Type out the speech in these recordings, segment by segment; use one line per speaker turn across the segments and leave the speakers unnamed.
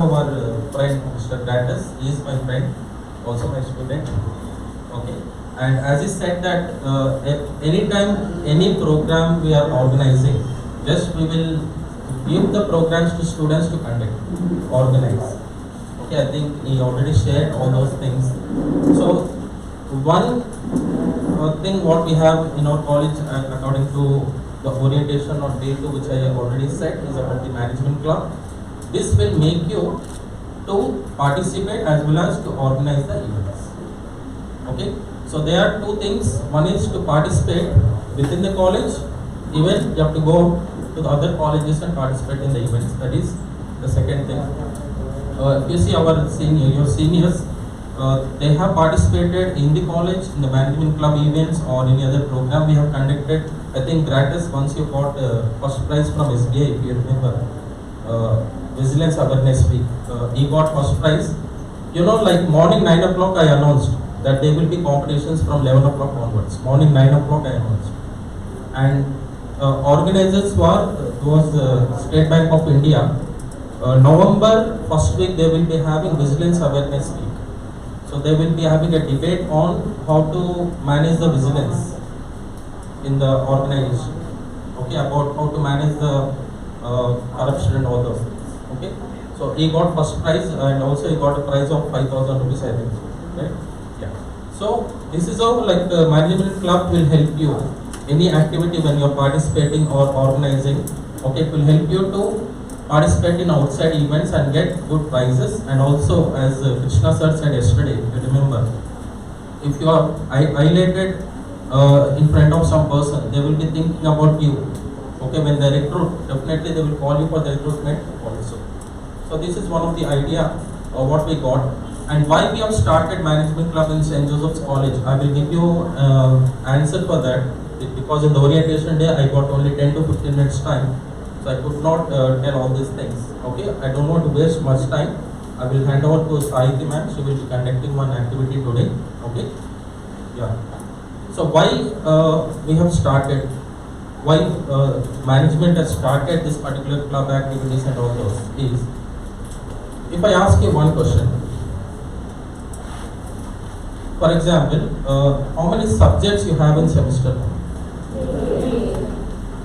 Our friend Mr. Gratis, he is my friend, also my student. Okay, and as he said that anytime any program we are organizing, just we will give the programs to students to conduct, organize. Okay, I think he already shared all those things. So one thing what we have in our college, according to the orientation or day 2, which I have already said, is about the management club. This will make you to participate as well as to organize the events. Okay, so there are two things. One is to participate within the college. Even you have to go to the other colleges and participate in the events. That is the second thing. If you see your seniors, they have participated in the college, in the management club events or any other program we have conducted. I think Gratis, once you got first prize from SBI, if you remember, Vigilance Awareness Week, he got first prize. You know, like morning 9 o'clock I announced that there will be competitions from 11 o'clock onwards. Morning 9 o'clock I announced. And organizers was State Bank of India. November first week they will be having Vigilance Awareness Week. So they will be having a debate on how to manage the vigilance in the organization. Okay, about how to manage the corruption and all those things. Okay, so he got first prize and also he got a prize of 5,000 rupees, I think. Right? Yeah. So this is how like the management club will help you. Any activity when you are participating or organizing, okay, it will help you to participate in outside events and get good prizes. And also, as Krishna sir said yesterday, if you remember, if you are highlighted in front of some person, they will be thinking about you. Okay, when they recruit, definitely they will call you for the recruitment also. So this is one of the idea of what we got. And why we have started management club in St. Joseph's College, I will give you answer for that. Because in the orientation day, I got only 10 to 15 minutes time. So I could not tell all these things. Okay, I don't want to waste much time. I will hand over to Sahiti ma'am. She will be conducting one activity today. Okay, yeah. So why we have started? Why management has started this particular club activities and all those is, if I ask you one question, for example, how many subjects you have in semester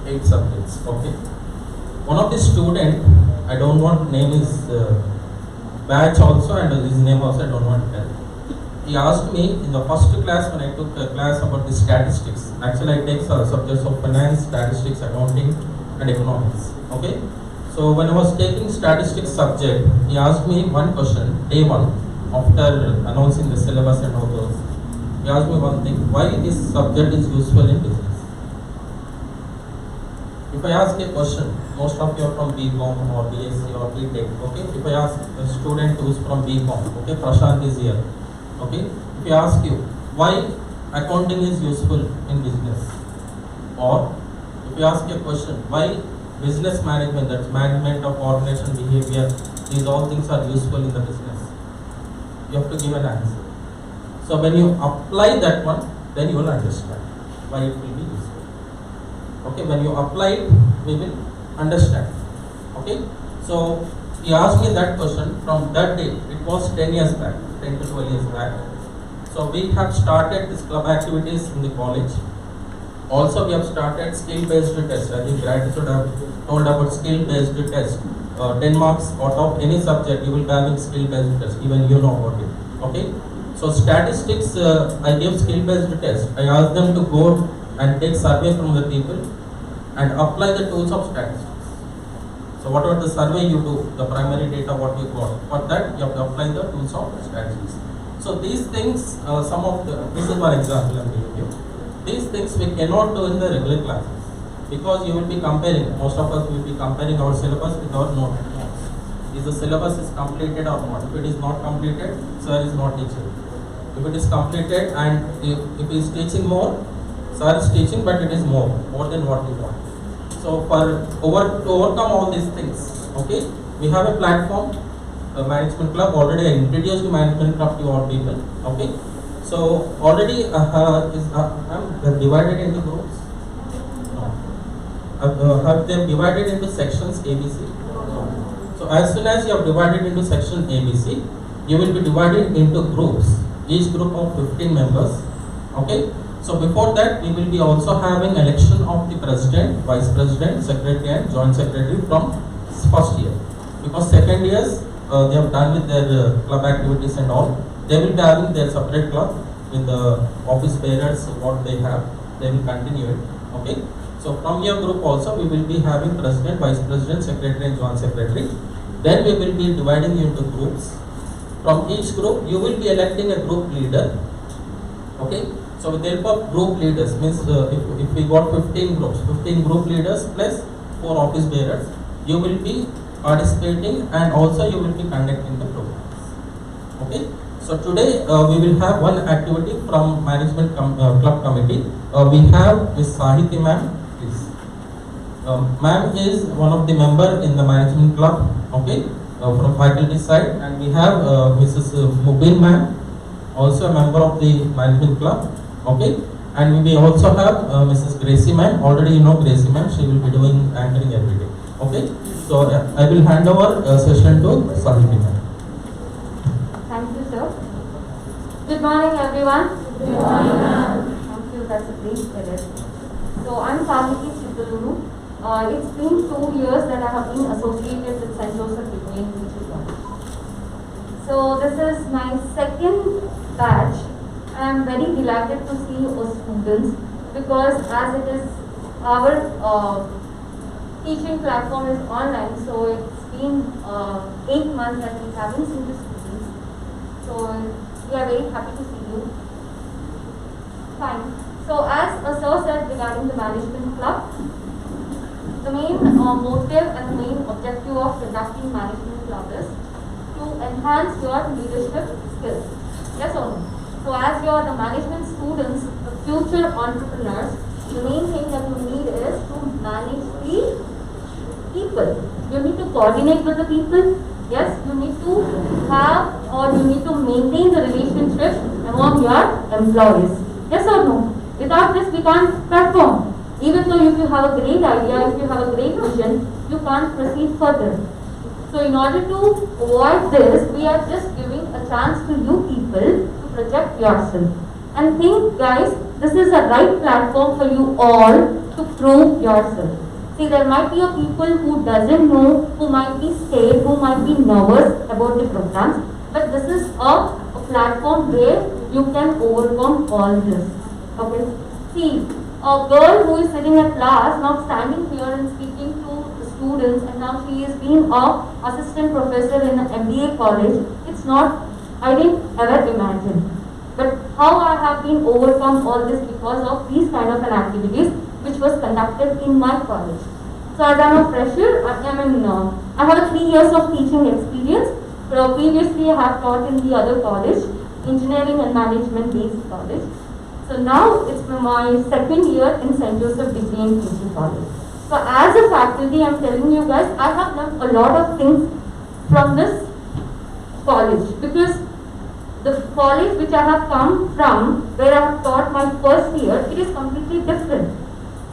8 subjects. Okay. One of the student, I don't want name his batch also and his name also I don't want to tell. He asked me in the first class when I took a class about the statistics. Actually, I take subjects of finance, statistics, accounting, and economics. Okay. So when I was taking statistics subject, he asked me one question, day 1, after announcing the syllabus and all those. He asked me one thing, why this subject is useful in business? If I ask a question, most of you are from BCom or BSc or BTech, okay? If I ask a student who is from BCom, okay, Prashant is here, okay? If I ask you, why accounting is useful in business? Or if you ask a question, why business management, that's management of organization behavior, these all things are useful in the business? You have to give an answer. So when you apply that one, then you will understand why it will be useful. Okay, when you apply it, we will understand. Okay, so he asked me that question from that day. It was 10 years back, 10 to 12 years back. So we have started this club activities in the college. Also, we have started skill-based test. I think Gratis would have told about skill-based test. 10 marks out of any subject, you will be having skill-based test. Even you know about it. Okay. So statistics, I give skill-based test. I ask them to go and take survey from the people and apply the tools of statistics. So whatever the survey you do, the primary data what you got, for that you have to apply the tools of statistics. So these things, this is one example I am giving you. These things we cannot do in the regular classes because you will be comparing, most of us will be comparing our syllabus with our notes. Is the syllabus is completed or not? If it is not completed, sir is not teaching. If it is completed and if he is teaching more, sir is teaching but it is more than what we want. So to overcome all these things, okay, we have a platform, management club. Already I introduced the management club to all people. Okay, so already I'm divided into groups. No, have they divided into sections ABC? No. So So as soon as you have divided into section ABC, you will be divided into groups, each group of 15 members. Okay. So before that, we will be also having election of the president, vice president, secretary and joint secretary from first year. Because second years, they have done with their club activities and all. They will be having their separate club with the office bearers, what they have. They will continue it. Okay. So from your group also, we will be having president, vice president, secretary and joint secretary. Then we will be dividing you into groups. From each group, you will be electing a group leader. Okay. So with the help of group leaders, means if we got 15 groups, 15 group leaders plus 4 office bearers, you will be participating and also you will be conducting the programs. Okay. So today we will have one activity from management club committee. We have Ms. Sahiti ma'am. Please. Ma'am is one of the member in the management club. Okay. From faculty side, and we have Mrs. Mubin ma'am, also a member of the management club. Okay, and we also have Mrs. Gracie ma'am. Already you know Gracie ma'am. She will be doing anchoring every day. Okay, so I will hand over session to Sahiti ma'am.
Thank you, sir. Good morning, everyone.
Good morning, ma'am.
Thank you. That's a great spirit. So I'm Sahiti Chittaluru. It's been 2 years that I have been associated with St. Joseph Beginning Teachers College. So this is my second batch. I am very delighted to see our students because as it is our teaching platform is online, so it's been 8 months that we haven't seen the students. So we are very happy to see you. Fine. So as sir said regarding the management club, the main motive and the main objective of conducting management club is to enhance your leadership skills. Yes or no? So as you are the management students, the future entrepreneurs, the main thing that you need is to manage the people. You need to coordinate with the people. Yes, you need to have or you need to maintain the relationship among your employees. Yes or no? Without this, we can't perform. Even though if you have a great idea, if you have a great vision, you can't proceed further. So in order to avoid this, we are just giving a chance to you people to project yourself. And think guys, this is a right platform for you all to prove yourself. See, there might be a people who doesn't know, who might be scared, who might be nervous about the programs, but this is a platform where you can overcome all this. Okay. See, a girl who is sitting at class, now standing here and speaking to the students, and now she is being an assistant professor in an MBA college. It's not, I didn't ever imagine. But how I have been overcome all this because of these kind of an activities which was conducted in my college. So as I am a fresher, I have 3 years of teaching experience. Previously I have taught in the other college, engineering and management based college. So now it's my second year in St. Joseph Degree and Teaching College. So as a faculty, I'm telling you guys, I have learned a lot of things from this college because the college which I have come from, where I have taught my first year, it is completely different.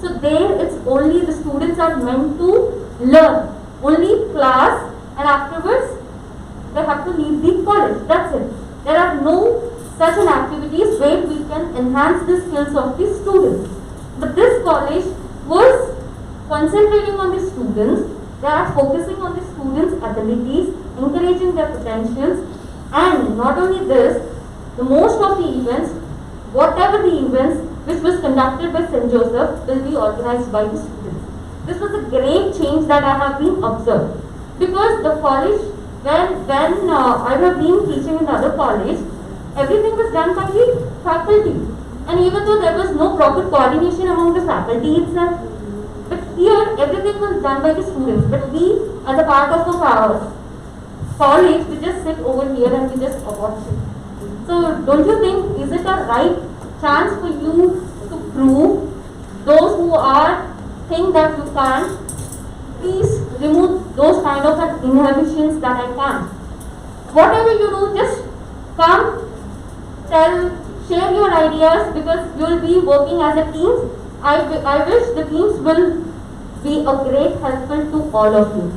So there it's only the students are meant to learn, only class, and afterwards they have to leave the college. That's it. There are no such an activities where we can enhance the skills of the students. But this college was concentrating on the students. They are focusing on the students' abilities, encouraging their potentials, and not only this, the most of the events, whatever the events which was conducted by St. Joseph will be organized by the students. This was a great change that I have been observed because the college, when I have been teaching in the other college, everything was done by the faculty, and even though there was no proper coordination among the faculty itself, but here everything was done by the students. But we, as a part of the college, we just sit over here and we just watch it. So don't you think, is it a right chance for you to prove those who are think that you can't? Please remove those kind of inhibitions that I can't. Whatever you do, just come, share your ideas because you will be working as a team. I wish the teams will be a great helpful to all of you.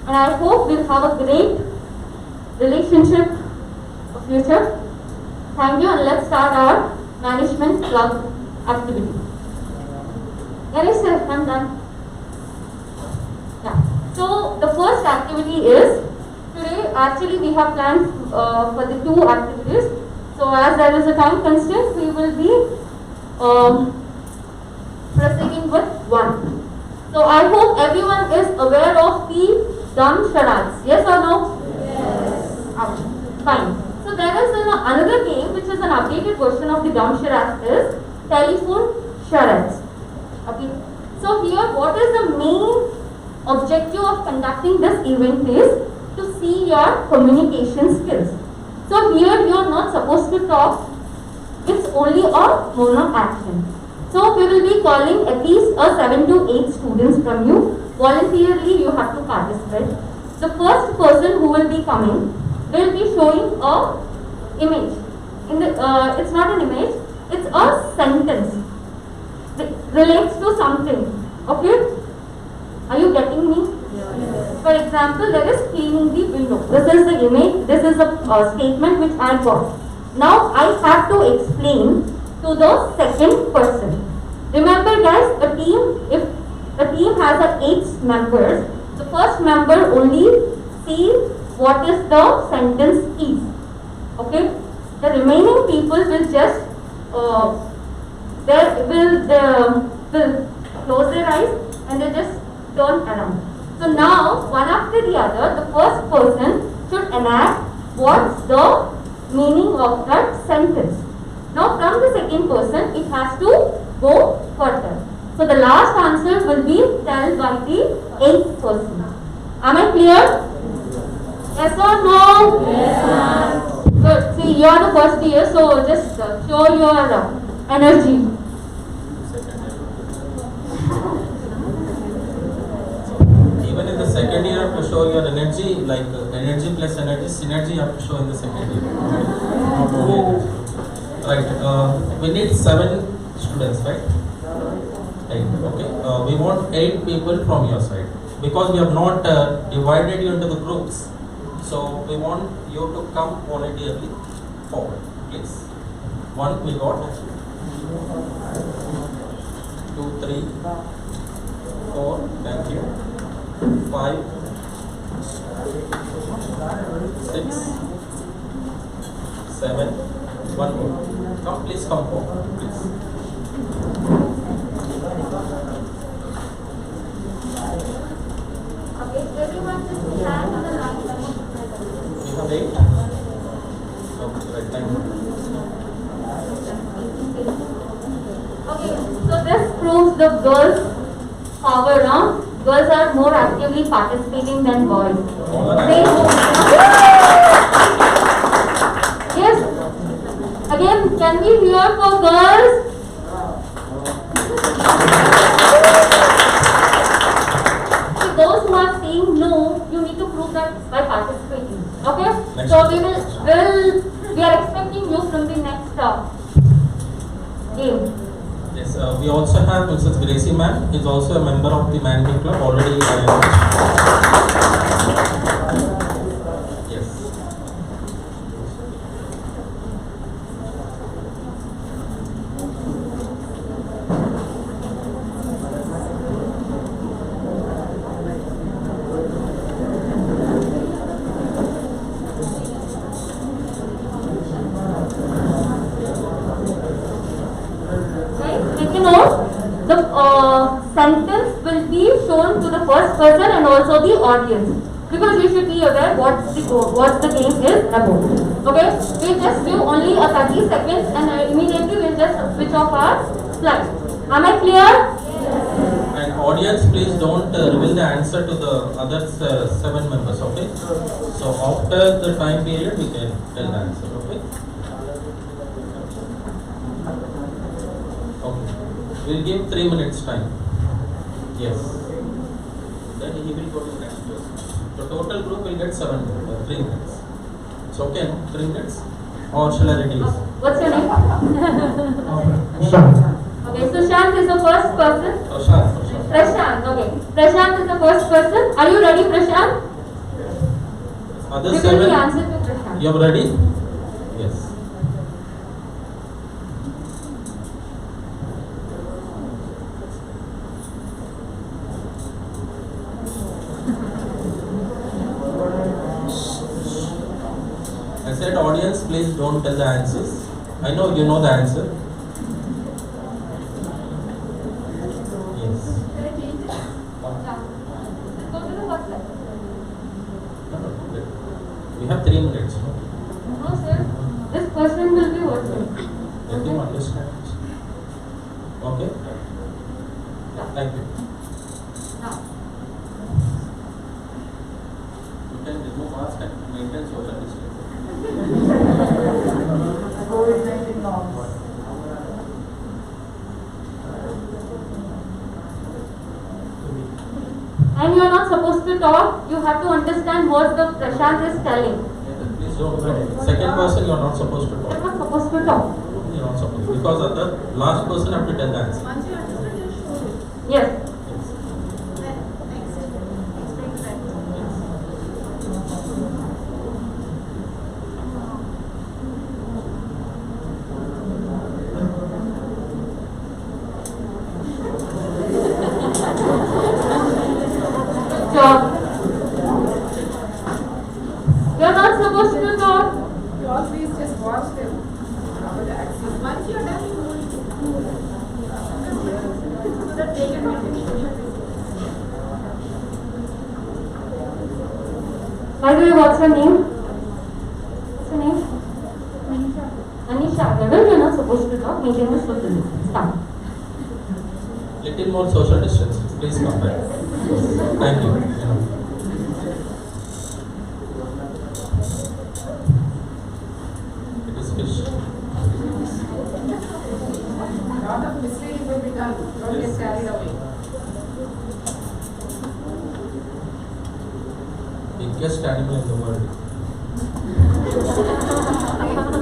and I hope we'll have a great relationship of future. Thank you, and let's start our management club activity. Ganesh sir, I'm done. Yeah. So the first activity is today. Actually, we have planned for the two activities. So as there is a time constraint, we will be proceeding with one. So I hope everyone is aware of the dumb charades. Yes or no? Yes. Fine. So there is another game which is an updated version of the dumb charades is telephone charades. Okay. So here, what is the main objective of conducting this event is to see your communication skills. So here you are not supposed to talk. It's only a mono action. So we will be calling at least 7 to 8 students from you. Voluntarily you have to participate. The first person who will be coming will be showing a image. It's not an image, it's a sentence. It relates to something. Okay? Are you getting me? Yes. For example, there is cleaning the window. This is the image, this is a statement which I got. Now I have to explain to the second person. Remember guys, if a team has 8 members, the first member only sees what is the sentence is. Okay? The remaining people will just will close their eyes and they just turn around. So now, one after the other, the first person should enact what's the meaning of that sentence. Now from the second person, it has to go further. So the last answer will be told by the 8th person. Am I clear? Yes or no?
Yes, ma'am.
Good. See, you are the first year, so just show your energy.
Even in the second year, you have to show your energy, like energy plus energy, synergy you have to show in the second year. Not only energy. Right, we need 7 students, right? 8, okay. We want 8 people from your side. Because we have not divided you into the groups. So we want you to come voluntarily forward, please. 1 we got. 2, 3, 4, thank you. 5, 6, 7, 1 more. Come, please come forward, please.
Okay, everyone just stand on the line.
You have 8? Okay, right, thank you.
Okay, so this proves the girls' power now. Girls are more actively participating than boys. Yes. Again, can we hear for girls? So those who are saying no, you need to prove that by participating. Okay?
Next.
So we are expecting you from the next game.
Yes, we also have Mrs. Gracie ma'am. Is also a member of the management club already. Yes.
The sentence will be shown to the first person and also the audience, because you should be aware what the game is about. Okay, we just give only a 30 seconds and immediately we'll just switch off our slide. Am I clear?
Yes. And audience, please don't reveal the answer to the other 7 members. Okay. So after the time period, we can tell the answer. Okay. Okay. We'll give 3 minutes time. Yes. Then he will go to the next person. The total group will get 3 minutes. It's okay, no? 3 minutes? Or shall I reduce?
What's your name?
Prashant.
Okay, so Shant is the first person.
Prashant.
Prashant, okay. Prashant is the first person. Are you ready, Prashant?
Other
Give me
seven.
the answer to Prashant.
You are ready? Yes. I said, audience, please don't tell the answers. I know you know the answer. Yes.
Can I change it? Yeah. Just go to the first slide.
We have 3 minutes. No?
No, sir. This question will be virtual.
Let him understand. Okay? Thank you.
Now.
You can remove mask and maintain social distance.
COVID-19 norms.
And you are not supposed to talk. You have to understand what the Prashant is telling.
Please don't. Second person, you are not supposed to
You are
talk.
not supposed to talk.
You are not supposed, because other last person have to tell the answer.
Once you understood, you show it.
Yes.
Yes.
Then next, explain the right.
Good job. You are not supposed to talk.
You always just watch them. Cover the axis. Once you are done, you hold it. So that they can make it social distance.
By the way, what's your name? What's your name? Anisha. Well, you're not supposed to talk. Maintain the social distance. Stop.
Little more social distance. Please come back. Thank you. It is fish.
Lot of misleading will be done. Don't get carried away.
Biggest animal in the world.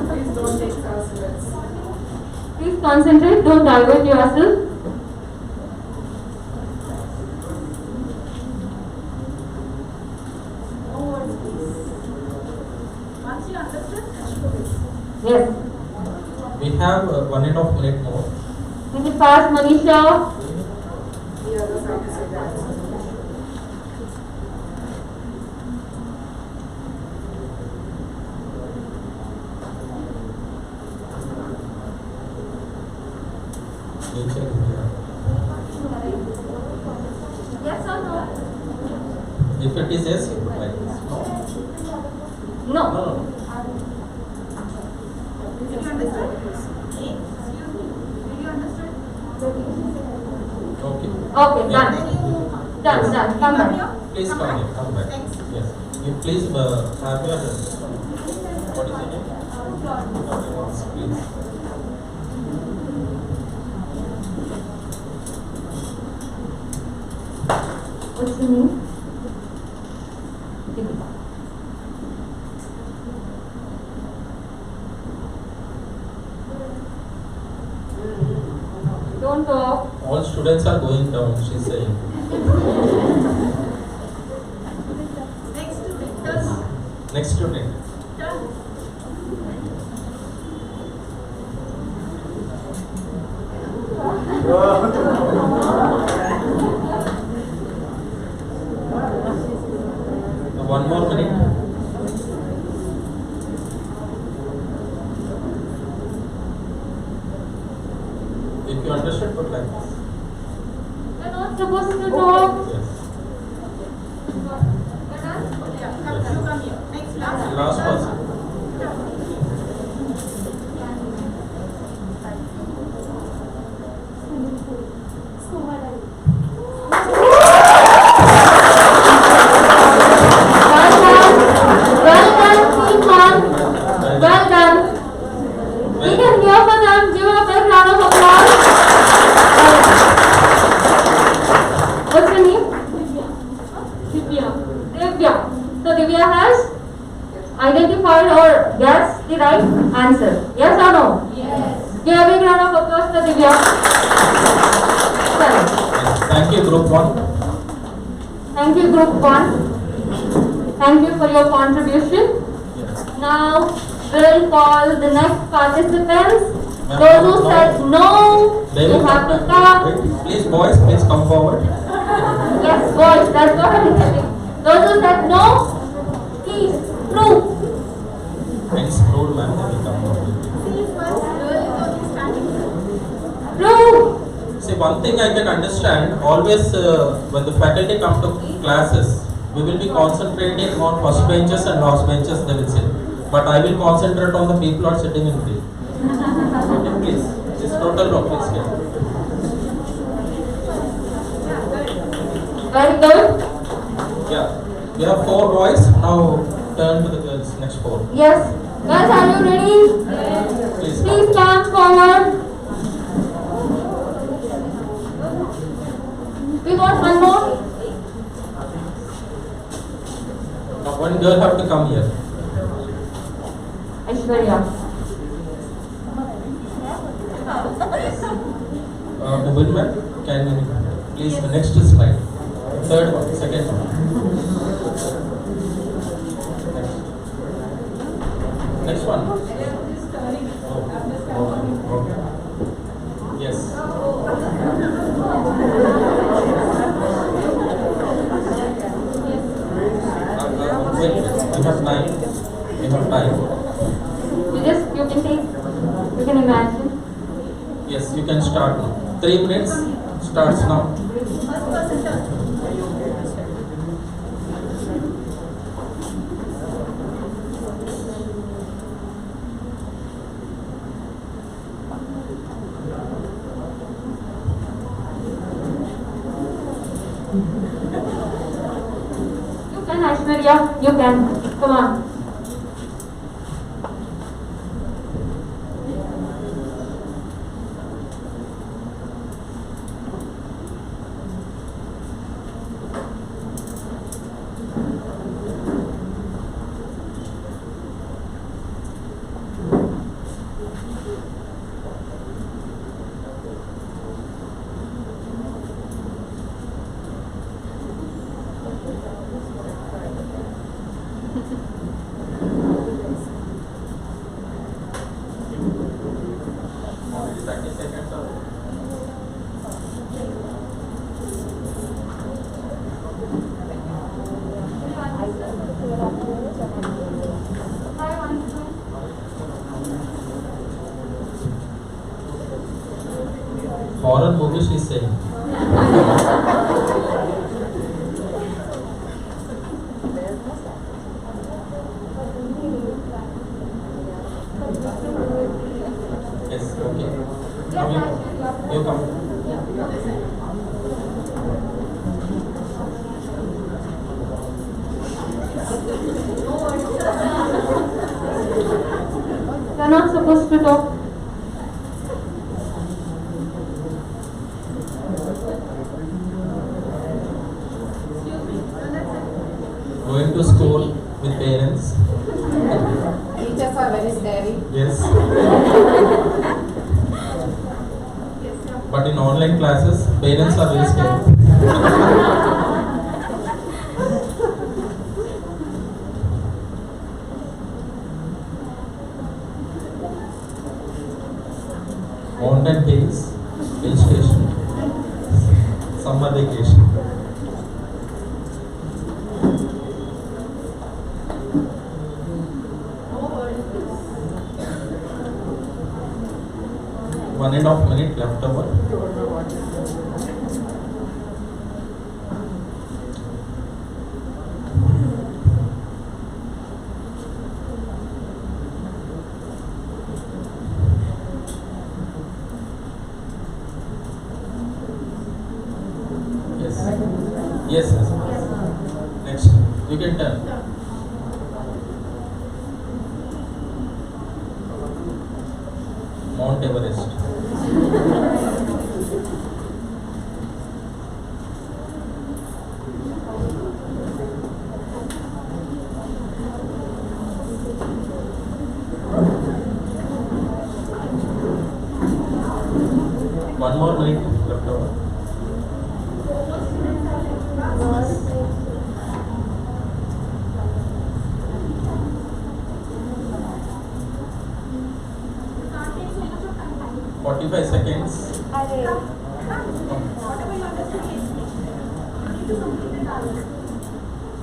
Please don't take words.
Please concentrate. Don't divert yourself.
No words, please. Once you understand, show it.
Yes.
We have 1.5 minutes more.
Is it fast, Manisha?
The other side is the answer.
Nature India.
Yes or no?
If it is yes, you put like this. No.
No.
No.
Did you understand? Excuse me. Did you understand?
Okay.
Okay,
Yeah.
done. Done. Come back.
Please come here. Come back.
Thanks.
Yes. You please have your. What is your name? Please.
What's your name? Deepika. Don't talk.
All students are going down, she's saying.
Next to Victor's
Next student.
turn.
One more minute. If you understood, put like this.
You're not supposed to talk.
Yes.
You're done?
Yeah, come here. Next, last.
Last person.
Well done, team one. Well done. We can hear for them. Give a big round of applause. What's your name? Divya. Divya. So Divya has identified or guessed the right answer. Yes or no? Yes. Give a big round of applause for Divya. Correct.
Thank you, group 1.
Thank you, group 1. Thank you for your contribution.
Yes.
Now we'll call the next participants.
Ma'am,
Those who
no.
said no,
They
you
will
have to
come.
come.
Wait, please, boys, please come forward.
Yes, boys, that's what. Those who said no, please prove.
Hence, rude, ma'am, they will come forward.
See, first girl is only starting.
Prove.
See, one thing I can understand, always when the faculty come to classes, we will be concentrating on first benches and last benches, they will sit. But I will concentrate on the people who are sitting in field. Okay, please. This total row, please get.
Very good.
Yeah. We have 4 boys. Now turn to the girls. Next 4.
Yes. Guys, are you ready?
Please.
Please come forward. We want one more.
Now one girl have to come here.
Aishwarya.
Woman, can you please the next slide. Third one, second one. Next one. Okay. Yes. Wait, we have time. We have time.
You can take, you can imagine.
Yes, you can start now. 3 minutes starts now.
First person turn.
You can, Aishwarya, you can. Come on.
Horror movie she is saying. Yes, okay. Now you come.
You're not supposed to talk.
Going to school with parents.
Teachers are very scary.
Yes. But in online classes, parents are very scared. Mountain hills, hill station, summer vacation. One and a half minute left over. Yes. Yes, yes. Next. You can turn. Mount Everest. One more minute left over. 45 seconds.
अरे
Whatever you understood, you need to complete it all.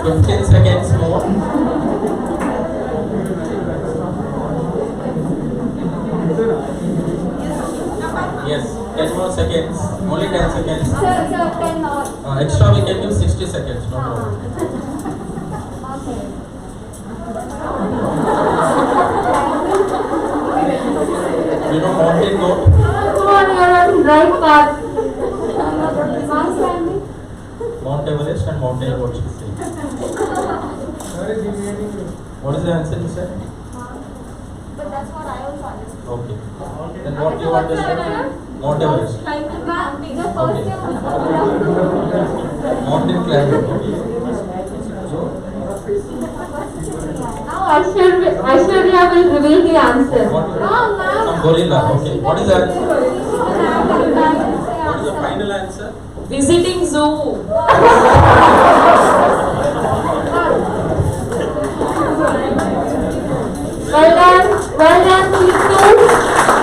Fifteen seconds more. Yes, 10 more seconds. Only 10 seconds.
sir 10 more.
Extra we can give 60 seconds. No problem.
Okay.
You know mountain goat?
Come on, you're on right path. Mount climbing.
Mount Everest and mountain goat she said. What is the answer you said?
But that's what I also understood.
Okay. Then what you understood? Mount Everest.
The first
Okay.
year was
Mountain climbing.
now Aishwarya will reveal the answer.
What?
No, ma'am.
Some gorilla. Okay. What is that? What is the
Answer.
final answer?
Visiting zoo.
Well done, people.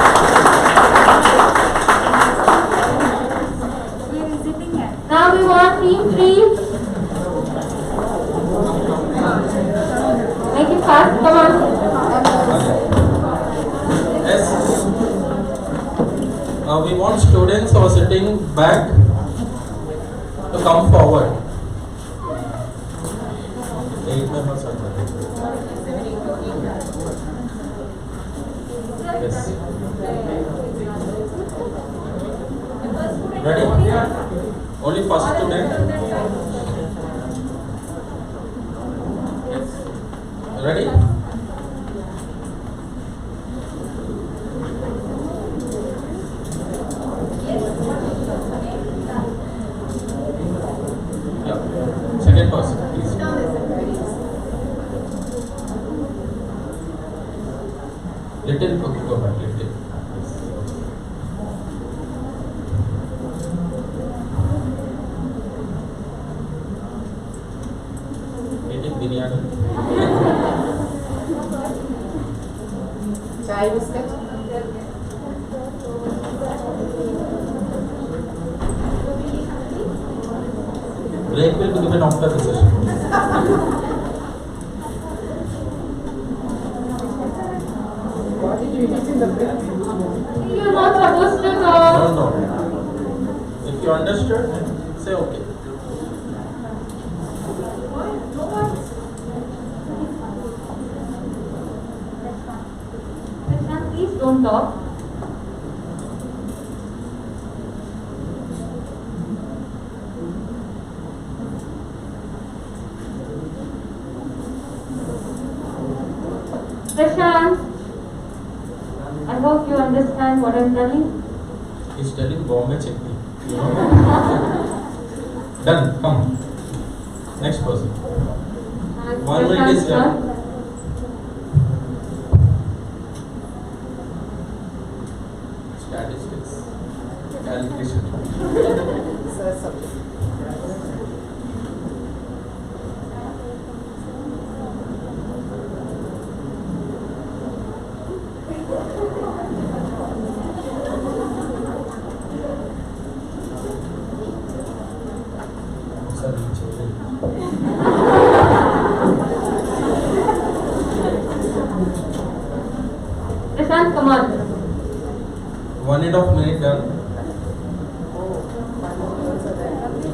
We're visiting it. Now we want team 3. Make it fast, come on.
Yes. We want students who are sitting back to come forward. 8 members are there. Yes. Ready? Only first student. Yes. Ready? Yeah. Second person, please. Little, okay, go back, little. Eating biryani.
Chai biscuit.
Break will be given after the session.
What did you eat in the break?
You're not supposed to
No,
know.
no. If you understood, say okay.
Krishna, please don't talk. Prashant, I hope you understand what I'm telling.
He's telling Bombay chutney. You know? Done. Come. Next person.
And
1 minute is
Prashant's
done.
turn.
Statistics. Calculation.
Subject.
Sorry, children.
Prashant, come on.
1.5 minute done.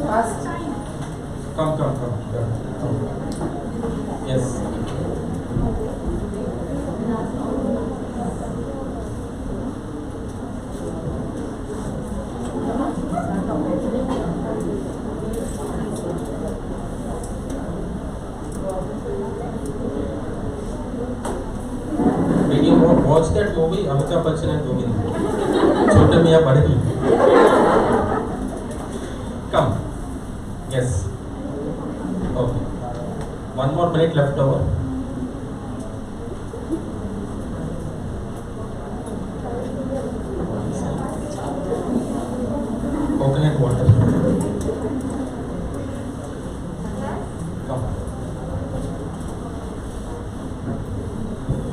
Fast.
Come. Done. Yes. Did you watch that movie, Amitabh Bachchan and Govind? Chota Miya Bade Miyan. Come. Yes. Okay. 1 more minute left over.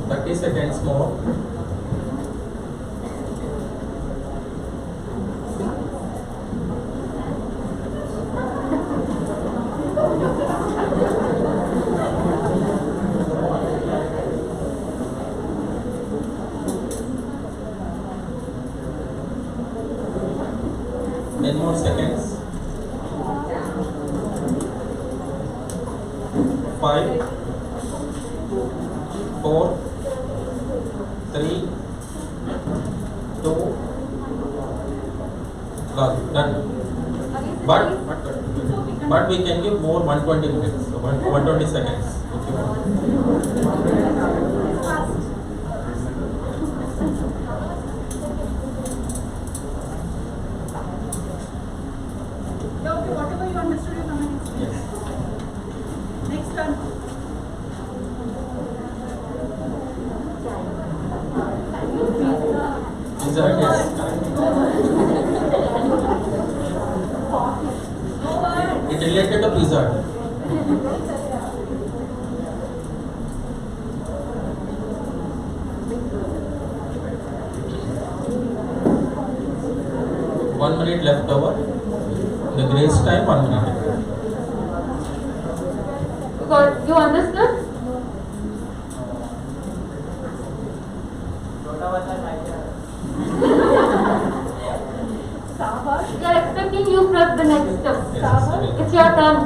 30 seconds more. Ten more seconds. 5, 4, 3, 2, done. But we can give more 120 minutes, so 120 seconds if you want.
Yeah, okay, whatever you understood, you come and explain.
Yes.
Next turn.
These are yes. It related to Blizzard. One minute left over. The grace time 1 minute.
Because you understood? We are expecting you for the next step.
Yes,
It's your turn.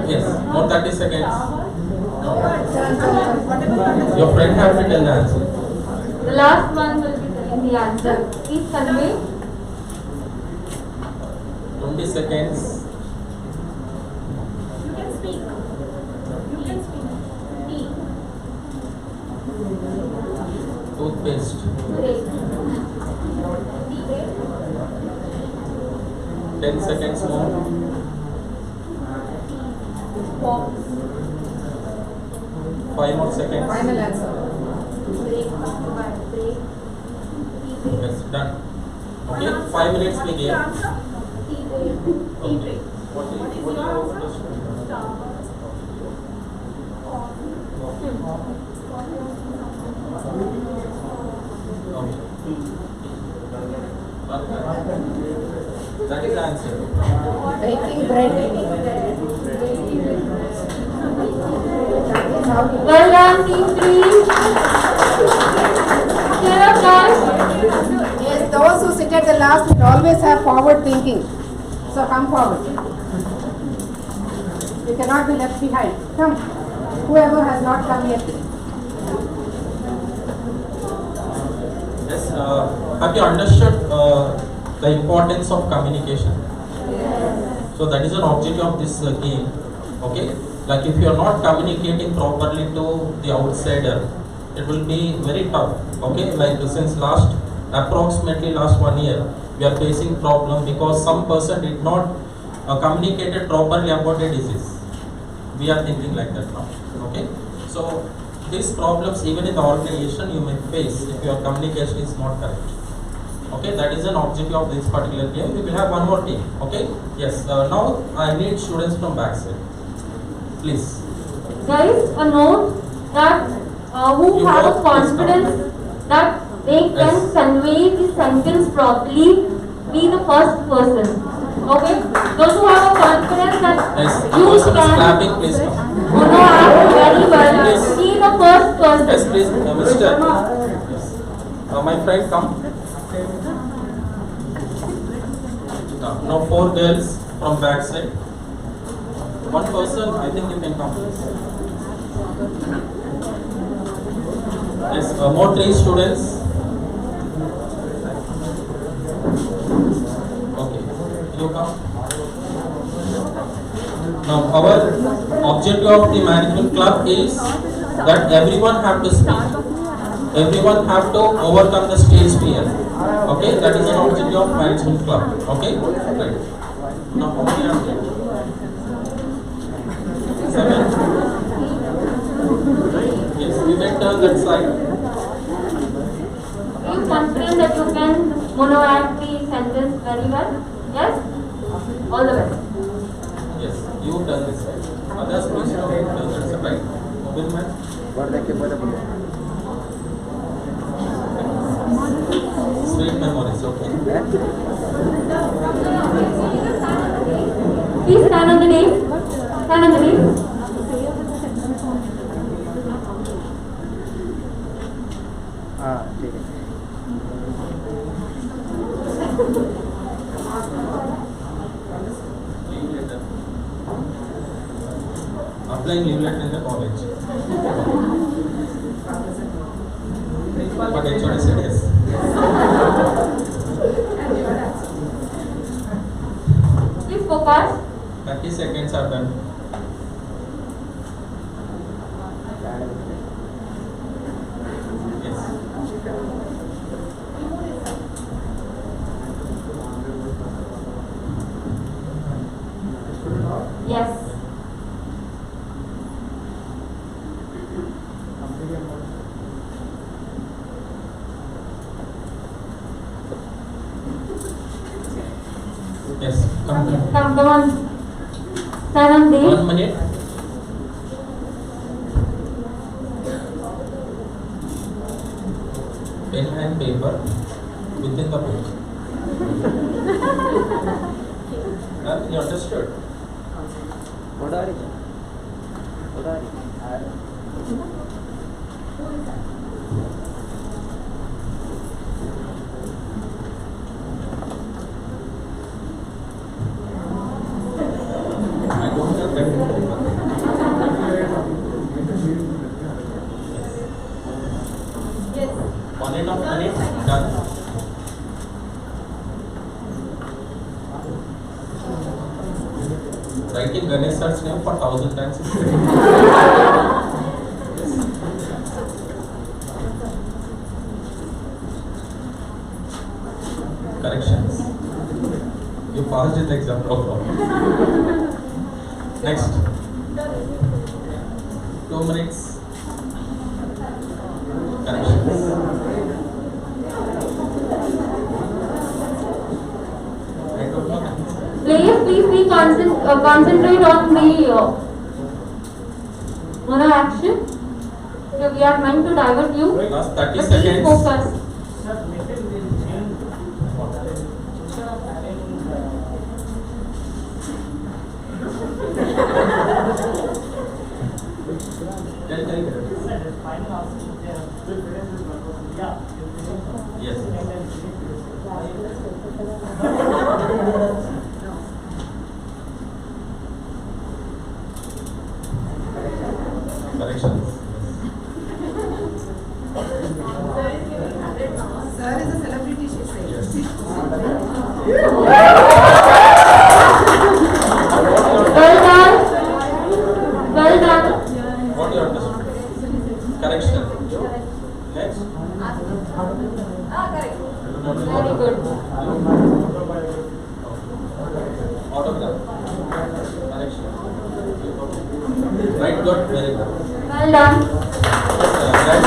Yes, more 30 seconds.
No words. Whatever you understood.
Your friend has to tell the answer.
The last one will be telling the answer. Please convey.
20 seconds.
You can speak. You can speak. Tea.
Toothpaste.
Great.
10 seconds more.
Pop.
5 more seconds.
Final answer.
Break. Break.
Yes, done. Okay, 5 minutes we gave.
Answer?
Tea break.
Tea break.
What is
What is your answer?
understood? That is the answer.
Baking bread.
Well done, team 3. Cheer up, guys.
Yes, those who sit at the last will always have forward thinking. So come forward. You cannot be left behind. Come. Whoever has not come yet.
Yes, have you understood the importance of communication? So that is an objective of this game. Okay, like if you are not communicating properly to the outsider, it will be very tough. Okay, like since approximately last 1 year, we are facing problem because some person did not communicated properly about a disease. We are thinking like that now. Okay, so these problems even in the organization you may face if your communication is not correct. Okay, that is an objective of this particular game. We will have one more team. Okay, yes. Now I need students from backside, please.
Guys, a note that who
You
have a
both
confidence that they can
Yes.
convey the sentence properly, be the first person. Okay? Those who have a confidence that
Yes, the
you
person is
can
clapping, please come.
act very well,
Yes.
be the first person.
Yes, please, Mr. Yes. My friend, come. Now 4 girls from backside. One person, I think you can come. Yes, more 3 students. Okay, you come. Now our objective of the management club is that everyone have to speak. Everyone have to overcome the stage fear. Okay, that is an objective of management club. Okay, right. Now how many are there? 7. Yes, you can turn that side.
Are you confident that you can monoact the sentence very well? Yes? All the best.
Yes, you turn this side. Others please turn that side. Right. Mobile man. Sweet memories, okay.
Please stand on the dais. Stand on the dais.
ठीक है.
Leave letter. Applying leave letter in the college. But HOD said yes.
Please focus.
30 seconds are done. Yes.
Yes.
Yes. Come.
Come on. Stand on the
1 minute. Pen and paper within the book. You understood? I don't have pen and paper.
Yes.
1.5 minutes done. Writing Ganesh sir's name for 1,000 times is great. Corrections. You passed in the exam, no problem. Next. 2 minutes. Corrections. I don't know.
Players, please be concentrate on the mono action. So we are meant to divert you.
Last 30
But please
seconds.
focus.
Yes. Corrections.
Sir is a celebrity, she said.
Yes.
Well done. Well done.
What you understood? Correction. Next.
Very good.
Autograph. Correction. Right, good, very good.
Well done.
Let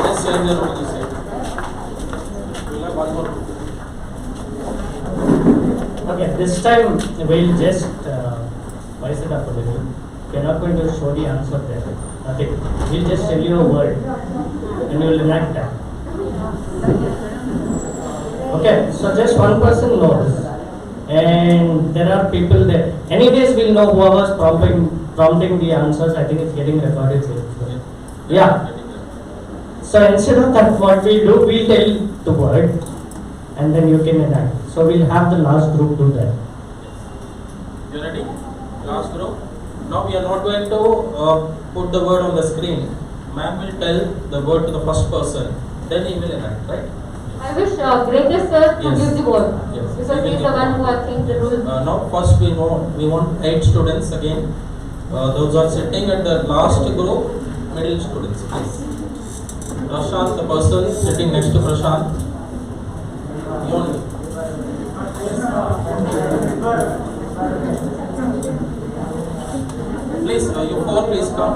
us change the rule, you say. We'll have one more.
Okay, this time we'll just spice it up a little. We're not going to show the answer there. Nothing. We'll just tell you a word and you'll enact that. Okay, so just one person knows. And there are people there. Anyways, we'll know who was prompting the answers. I think it's getting recorded here. So, yeah. So instead of that, what we'll do, we'll tell the word and then you can enact. So we'll have the last group do that.
You ready? Last group. Now we are not going to put the word on the screen. Ma'am will tell the word to the first person. Then he will enact, right?
I wish greatest sir to
Yes.
give the word.
Yes.
Because he is the one who has changed the rule.
Now first we want 8 students again. Those are sitting at the last group, middle students, please. Prashant, the person sitting next to Prashant. You only. Please, you 4 please come.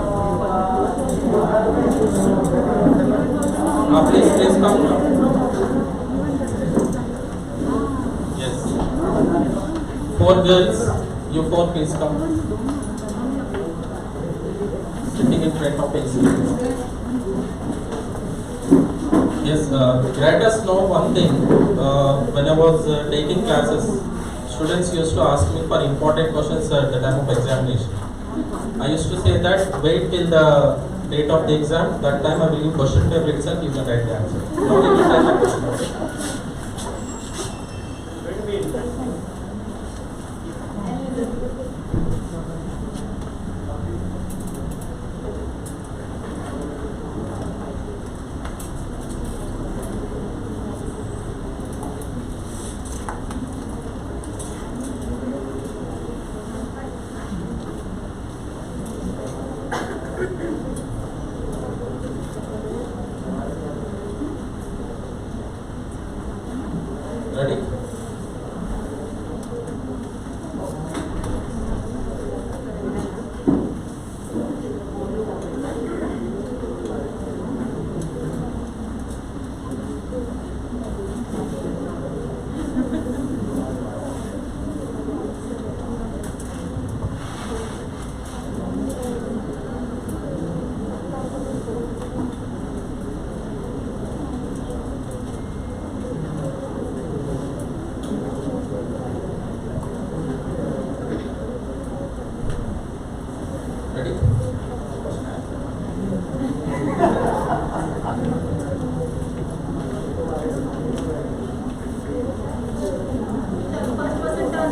Please come now. Yes. 4 girls, you 4 please come. Sitting student of AC. Yes, let us know one thing. When I was taking classes, students used to ask me for important questions at the time of examination. I used to say that wait till the date of the exam. That time I will give question paper itself. You can write the answer. Not even time the question paper. Ready? Ready?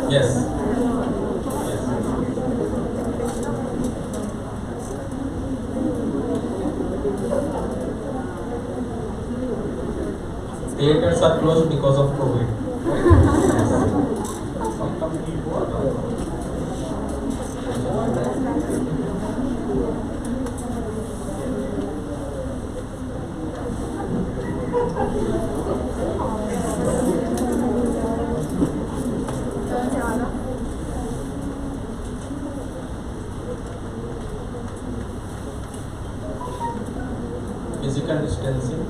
Yes. Theaters are closed because of COVID. Physical distancing.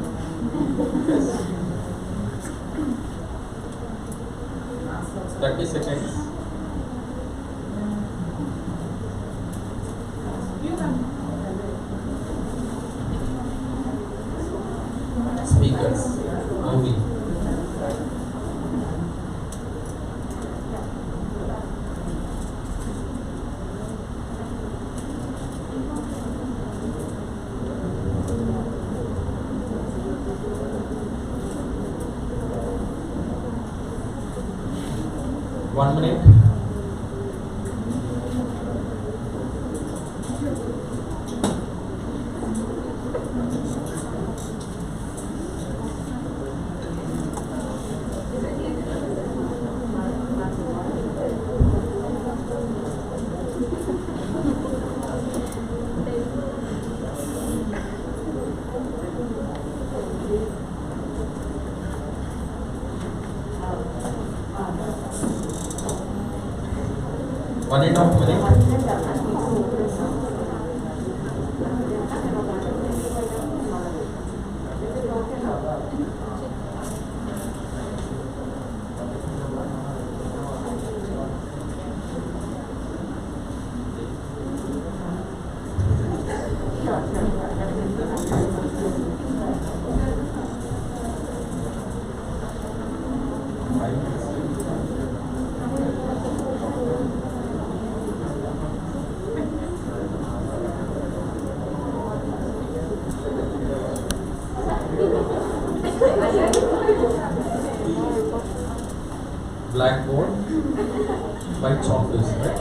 Yes. 30 seconds. Speakers. Movie. One minute. One and a half minute. Blackboard, white chalk is right?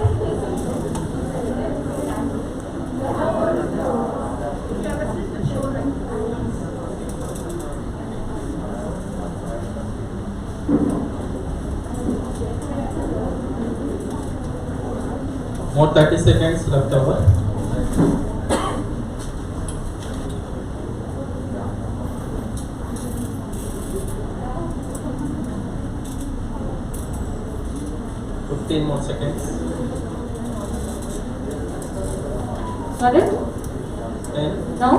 More 30 seconds left over. More seconds.
Got it?
10.
Now?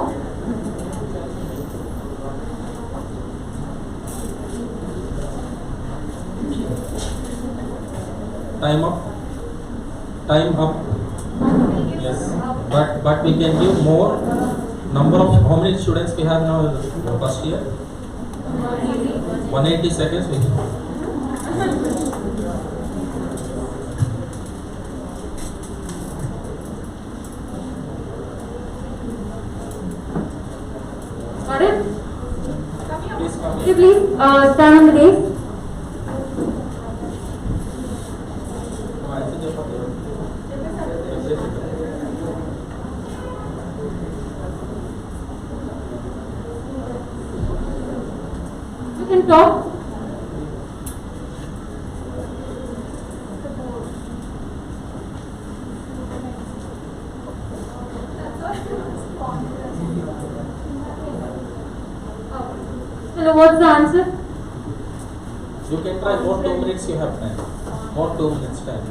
Time up. Time up. Yes. but we can give more number of, how many students we have now first year? 180 seconds we give.
Got it?
Please come
Could you
here.
please stand on the dais? You can talk. Hello, what's the answer?
You can try more 2 minutes, you have time. More 2 minutes time.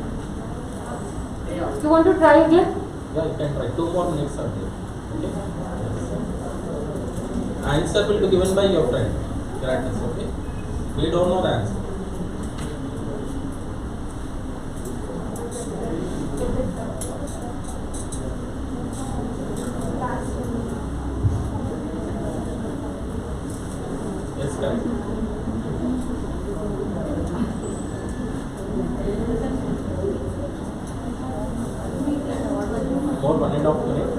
You want to try again?
Yeah, you can try. 2 more minutes are there. Okay? Answer will be given by your friend. Gratis, okay? We don't know the answer. Yes, correct. More 1.5 minutes.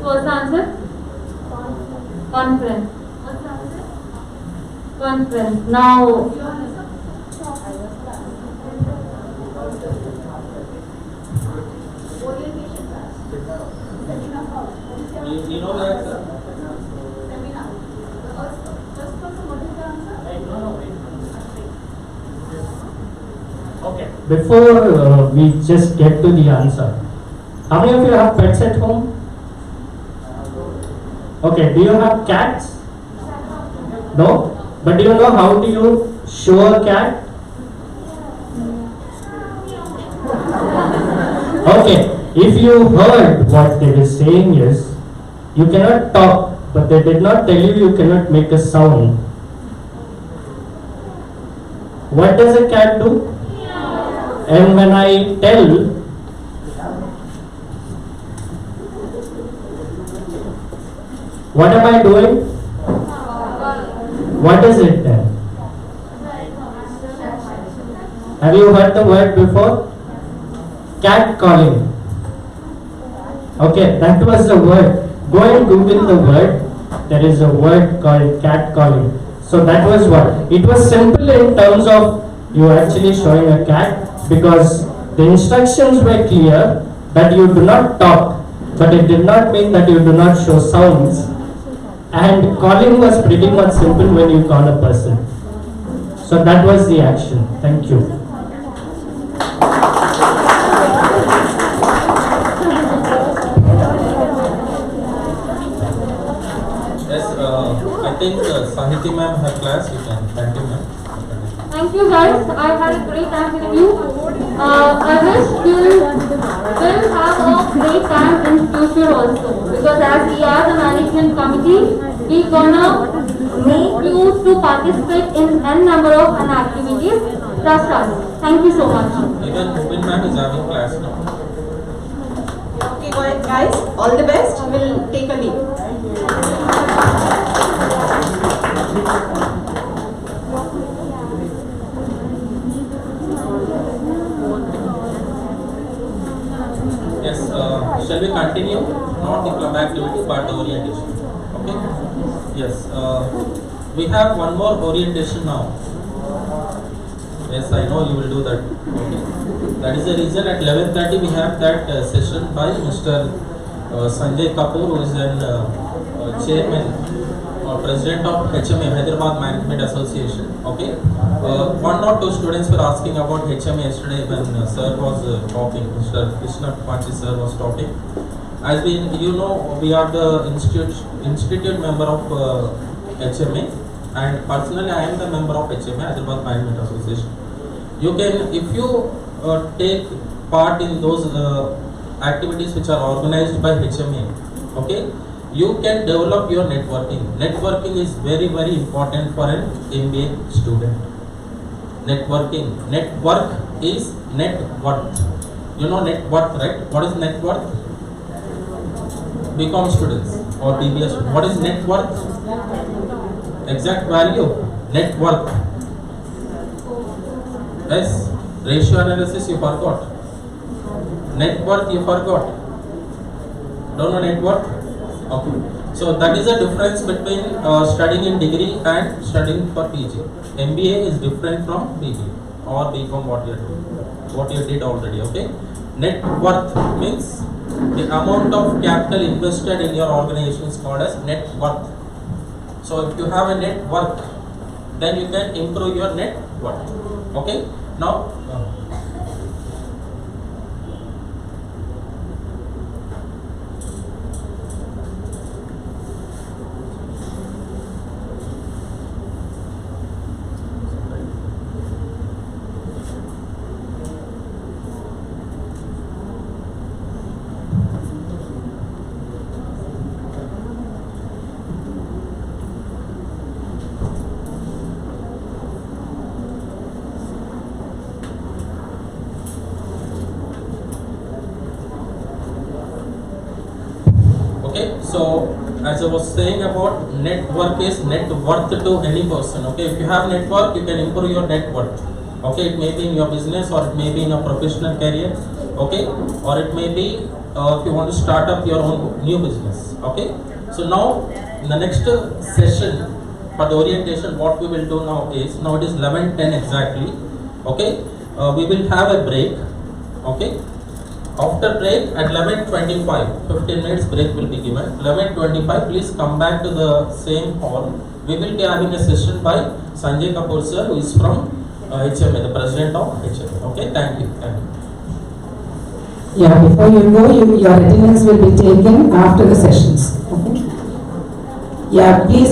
What's the answer? Conference. What's the answer? Conference. Now,
You know the answer?
Okay. Before we just get to the answer, how many of you have pets at home? Okay, do you have cats? No? But do you know how do you show a cat? Okay, if you heard what they were saying is, you cannot talk, but they did not tell you cannot make a sound. What does a cat do? And when I tell, what am I doing? What is it then? Have you heard the word before? Cat calling. Okay, that was the word. Go and Google the word. There is a word called cat calling. So that was what? It was simple in terms of you actually showing a cat, because the instructions were clear that you do not talk, but it did not mean that you do not show sounds. And calling was pretty much simple when you call a person. So that was the action. Thank you.
Yes, I think Sahiti ma'am her class, you can continue ma'am.
thank you guys. I had a great time with you. I wish we'll have a great time in future also. Because as we are the management committee, we're gonna make you to participate in n number of activities. Trust us. Thank you so much.
Even Mubin ma'am is having class now.
Okay, go ahead, guys. All the best. We'll take a leave.
Yes, shall we continue? Not the club activity, but the orientation. Okay? Yes, we have one more orientation now. Yes, I know you will do that. Okay. That is the reason at 11:30 we have that session by Mr. Sanjay Kapoor, who is an chairman or president of HMA, Hyderabad Management Association. Okay. One or two students were asking about HMA yesterday when sir was talking. Mr. Krishna Pachi sir was talking. As we, you know, we are the institute member of HMA, and personally I am the member of HMA, Hyderabad Management Association. You can, if you take part in those activities which are organized by HMA, okay, you can develop your networking. Networking is very, very important for an MBA student. Networking. Network is net worth. You know net worth, right? What is net worth? BCom students or BBS. What is net worth? Exact value. Net worth. Yes. Ratio analysis you forgot. Net worth you forgot. Don't know net worth? Okay. So that is the difference between studying in degree and studying for PG. MBA is different from BG or BCom what you are doing, what you did already. Okay. Net worth means the amount of capital invested in your organization is called as net worth. So if you have a net worth, then you can improve your net worth. Okay. Now. Okay, so as I was saying about network is net worth to any person. Okay, if you have network, you can improve your net worth. Okay, it may be in your business or it may be in a professional career. Okay, or it may be if you want to start up your own new business. Okay, so now in the next session for the orientation, what we will do now is, now it is 11:10 exactly. Okay, we will have a break. Okay. After break at 11:25, 15 minutes break will be given. 11:25, please come back to the same hall. We will be having a session by Sanjay Kapoor sir, who is from HMA, the president of HMA. Okay, thank you. Thank you.
Yeah, before you go, your attendance will be taken after the sessions. Okay? Yeah, please.